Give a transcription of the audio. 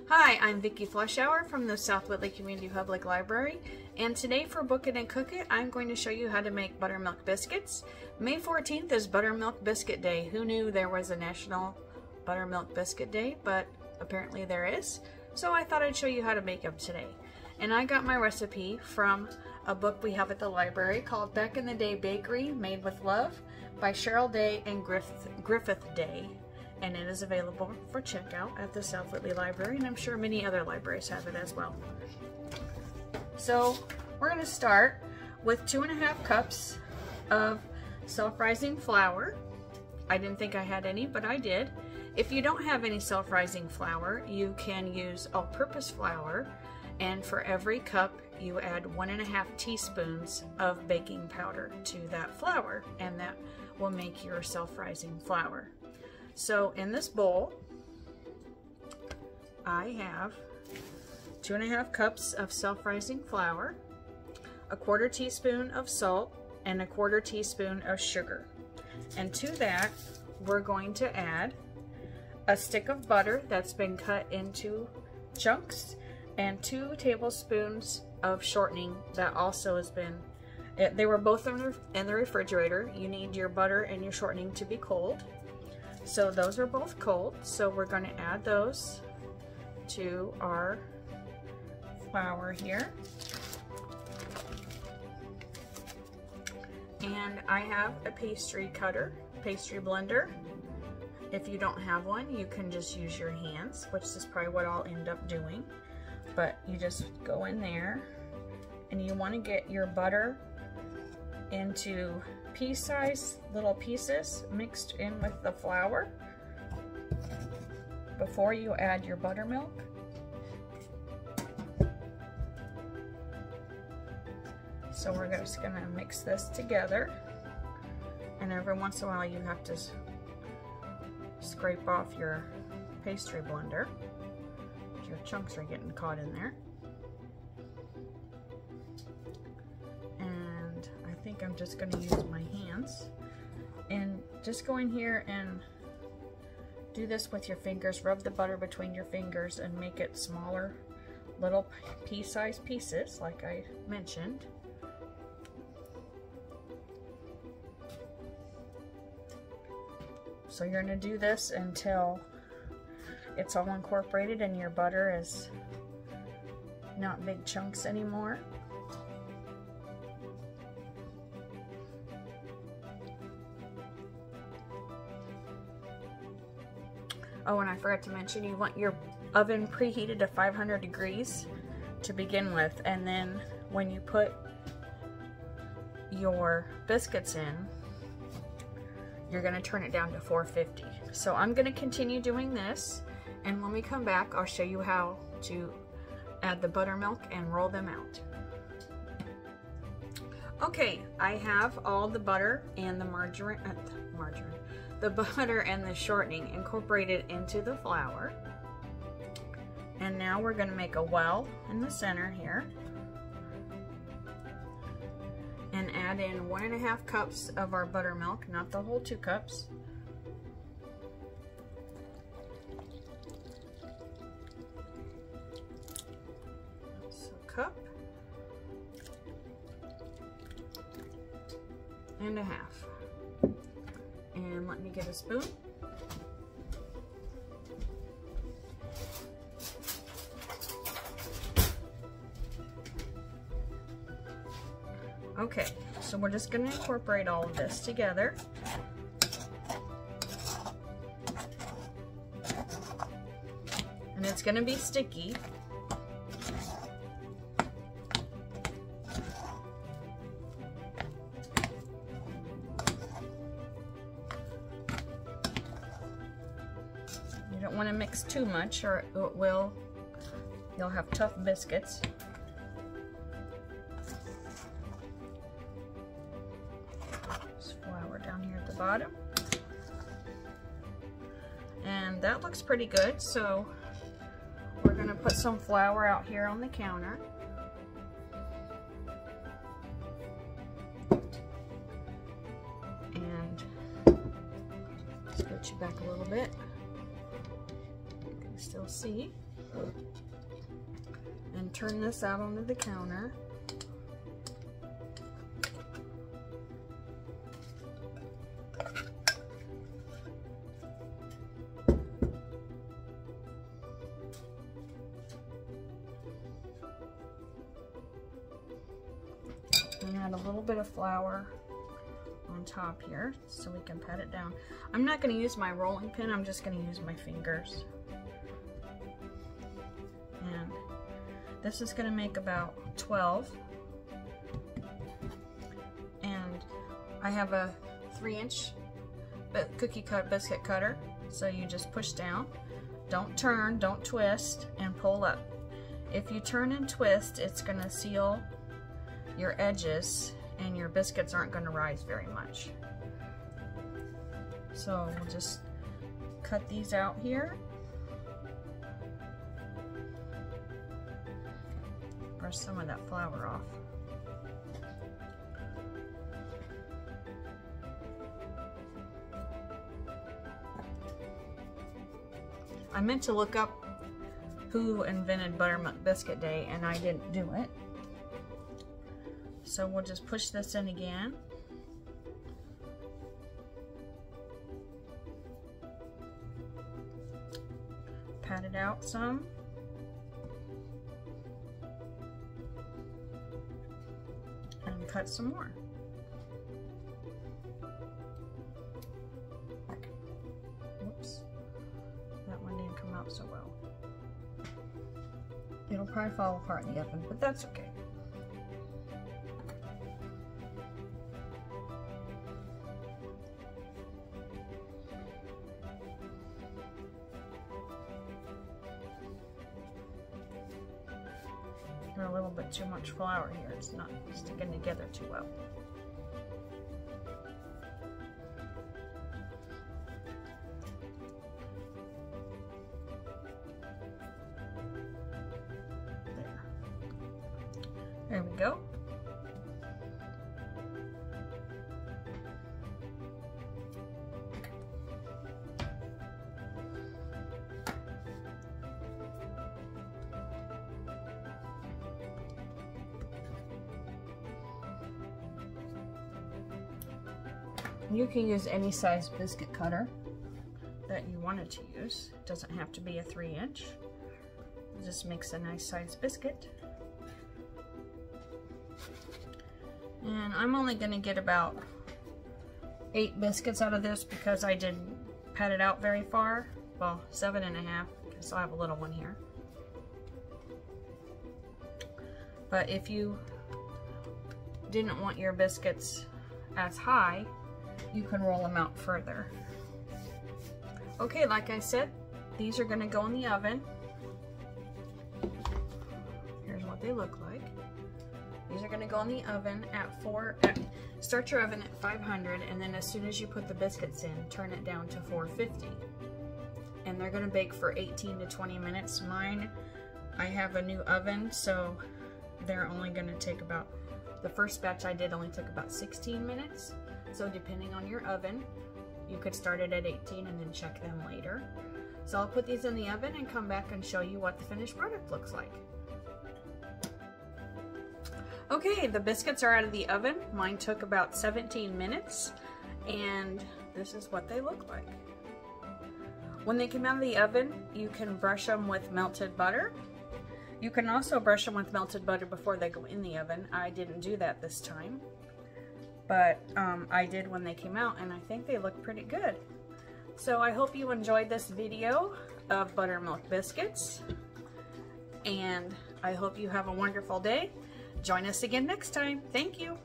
Hi, I'm Vicki Flushauer from the South Whitley Community Public Library, and today for Book It and Cook It, I'm going to show you how to make buttermilk biscuits. May 14th is Buttermilk Biscuit Day. Who knew there was a National Buttermilk Biscuit Day, but apparently there is. So I thought I'd show you how to make them today. And I got my recipe from a book we have at the library called Back in the Day Bakery Made with Love by Cheryl Day and Griffith Day. And it is available for checkout at the South Whitley Library, and I'm sure many other libraries have it as well. So we're going to start with 2½ cups of self-rising flour. I didn't think I had any, but I did. If you don't have any self-rising flour, you can use all-purpose flour, and for every cup you add 1½ teaspoons of baking powder to that flour, and that will make your self-rising flour. So in this bowl, I have 2½ cups of self-rising flour, 1/4 teaspoon of salt, and 1/4 teaspoon of sugar. And to that, we're going to add a stick of butter that's been cut into chunks, and 2 tablespoons of shortening that also has been, they were both in the refrigerator. You need your butter and your shortening to be cold. So those are both cold, so we're going to add those to our flour here. And I have a pastry blender. If you don't have one, you can just use your hands, which is probably what I'll end up doing. But you just go in there, and you want to get your butter into pea-sized little pieces mixed in with the flour before you add your buttermilk. So we're just going to mix this together, and every once in a while you have to scrape off your pastry blender. Your chunks are getting caught in there. I think I'm just going to use my hands, and just go in here and do this with your fingers. Rub the butter between your fingers and make it smaller little pea-sized pieces like I mentioned. So you're going to do this until it's all incorporated and your butter is not big chunks anymore. Oh, and I forgot to mention, you want your oven preheated to 500 degrees to begin with, and then when you put your biscuits in, you're going to turn it down to 450. So I'm going to continue doing this, and when we come back, I'll show you how to add the buttermilk and roll them out. Okay, I have all the butter and the the butter and the shortening incorporated into the flour. And now we're going to make a well in the center here and add in 1½ cups of our buttermilk, not the whole 2 cups. That's a cup and a half. And let me get a spoon. Okay, so we're just going to incorporate all of this together. And it's going to be sticky. You don't want to mix too much or you'll have tough biscuits. There's flour down here at the bottom. And that looks pretty good, so we're going to put some flour out here on the counter. And scooch it back a little bit. You can still see. and turn this out onto the counter. And add a little bit of flour on top here so we can pat it down. I'm not going to use my rolling pin, I'm just going to use my fingers. And this is going to make about 12. And I have a 3-inch cookie cut biscuit cutter, so you just push down. Don't turn, don't twist, and pull up. If you turn and twist, it's going to seal your edges and your biscuits aren't going to rise very much. So we'll just cut these out here. Brush some of that flour off. I meant to look up who invented Buttermilk Biscuit Day and I didn't do it. So we'll just push this in again. Pat it out some. And cut some more. Whoops. That one didn't come out so well. It'll probably fall apart in the oven, but that's okay. A little bit too much flour here. It's not sticking together too well. There we go. You can use any size biscuit cutter that you wanted to use. It doesn't have to be a 3-inch. It just makes a nice size biscuit. And I'm only going to get about 8 biscuits out of this because I didn't pat it out very far. Well, 7.5, because I have a little one here. But if you didn't want your biscuits as high, you can roll them out further. Okay, like I said, these are going to go in the oven. Here's what they look like. These are going to go in the oven at start your oven at 500, and then as soon as you put the biscuits in, turn it down to 450. And they're going to bake for 18 to 20 minutes. Mine, I have a new oven, so they're only going to take about, the first batch I did only took about 16 minutes. So depending on your oven, you could start it at 18 and then check them later. So I'll put these in the oven and come back and show you what the finished product looks like. Okay, the biscuits are out of the oven. Mine took about 17 minutes, and this is what they look like. When they come out of the oven, you can brush them with melted butter. You can also brush them with melted butter before they go in the oven. I didn't do that this time, but I did when they came out, and I think they look pretty good. So I hope you enjoyed this video of buttermilk biscuits, and I hope you have a wonderful day. Join us again next time. Thank you.